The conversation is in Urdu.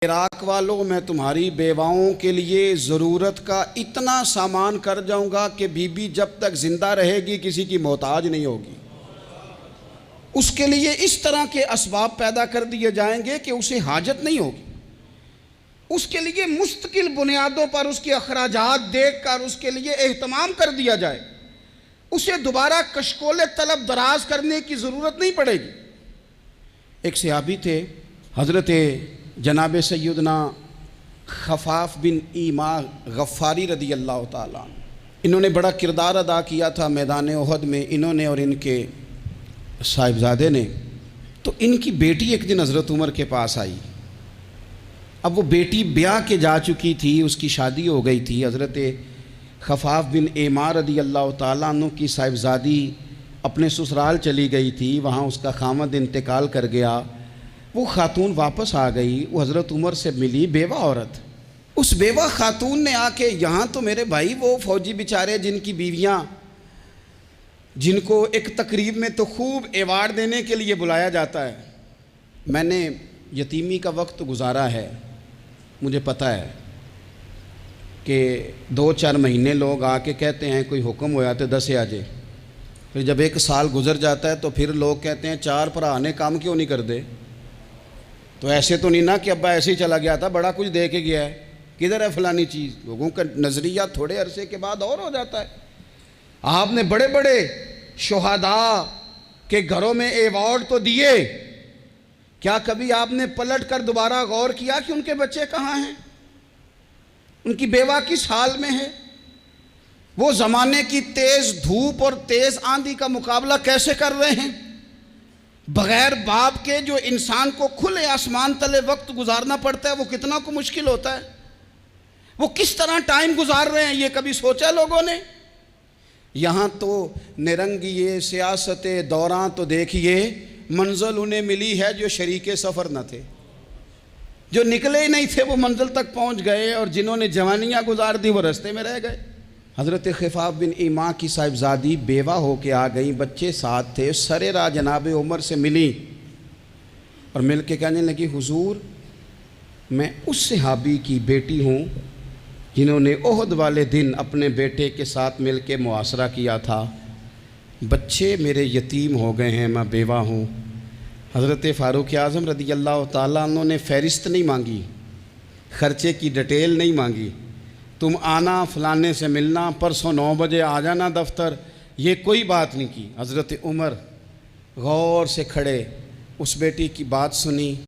عراق والوں، میں تمہاری بیواؤں کے لیے ضرورت کا اتنا سامان کر جاؤں گا کہ بی بی جب تک زندہ رہے گی کسی کی محتاج نہیں ہوگی۔ اس کے لیے اس طرح کے اسباب پیدا کر دیے جائیں گے کہ اسے حاجت نہیں ہوگی۔ اس کے لیے مستقل بنیادوں پر اس کے اخراجات دیکھ کر اس کے لیے اہتمام کر دیا جائے، اسے دوبارہ کشکول طلب دراز کرنے کی ضرورت نہیں پڑے گی۔ ایک صحابی تھے حضرت جناب سیدنا خفاف بن ایما غفاری رضی اللہ تعالیٰ عنہ، انہوں نے بڑا کردار ادا کیا تھا میدان احد میں، انہوں نے اور ان کے صاحبزادے نے۔ تو ان کی بیٹی ایک دن حضرت عمر کے پاس آئی۔ اب وہ بیٹی بیاہ کے جا چکی تھی، اس کی شادی ہو گئی تھی۔ حضرت خفاف بن ایما رضی اللہ تعالیٰ عنہ کی صاحبزادی اپنے سسرال چلی گئی تھی، وہاں اس کا خامد انتقال کر گیا۔ وہ خاتون واپس آ گئی، وہ حضرت عمر سے ملی، بیوہ عورت۔ اس بیوہ خاتون نے آ کے، یہاں تو میرے بھائی وہ فوجی بیچارے جن کی بیویاں، جن کو ایک تقریب میں تو خوب ایوارڈ دینے کے لیے بلایا جاتا ہے، میں نے یتیمی کا وقت گزارا ہے، مجھے پتہ ہے کہ 2-4 مہینے لوگ آ کے کہتے ہیں کوئی حکم ہو جاتے 10 آجے، پھر جب 1 سال گزر جاتا ہے تو پھر لوگ کہتے ہیں 4 بھرا نے کام کیوں نہیں کر دے؟ تو ایسے تو نہیں نا کہ ابا ایسے ہی چلا گیا تھا، بڑا کچھ دے کے گیا ہے، کدھر ہے فلانی چیز؟ لوگوں کا نظریہ تھوڑے عرصے کے بعد اور ہو جاتا ہے۔ آپ نے بڑے بڑے شہداء کے گھروں میں ایوارڈ تو دیے، کیا کبھی آپ نے پلٹ کر دوبارہ غور کیا کہ ان کے بچے کہاں ہیں؟ ان کی بیوہ کس حال میں ہے؟ وہ زمانے کی تیز دھوپ اور تیز آندھی کا مقابلہ کیسے کر رہے ہیں؟ بغیر باپ کے جو انسان کو کھلے آسمان تلے وقت گزارنا پڑتا ہے وہ کتنا کو مشکل ہوتا ہے؟ وہ کس طرح ٹائم گزار رہے ہیں، یہ کبھی سوچا لوگوں نے؟ یہاں تو نرنگیے سیاست دوراں تو دیکھیے منزل انہیں ملی ہے جو شریک سفر نہ تھے، جو نکلے ہی نہیں تھے وہ منزل تک پہنچ گئے، اور جنہوں نے جوانیاں گزار دی وہ رستے میں رہ گئے۔ حضرت خفاف بن ایما کی صاحبزادی بیوہ ہو کے آ گئی، بچے ساتھ تھے، سرے راہ جناب عمر سے ملی اور مل کے کہنے لگی، حضور میں اس صحابی کی بیٹی ہوں جنہوں نے احد والے دن اپنے بیٹے کے ساتھ مل کے محاصرہ کیا تھا، بچے میرے یتیم ہو گئے ہیں، میں بیوہ ہوں۔ حضرت فاروق اعظم رضی اللہ تعالیٰ عنہ نے فہرست نہیں مانگی، خرچے کی ڈیٹیل نہیں مانگی، تم آنا فلانے سے ملنا، پرسوں 9 بجے آ جانا دفتر، یہ کوئی بات نہیں کی۔ حضرت عمر غور سے کھڑے، اس بیٹی کی بات سنی۔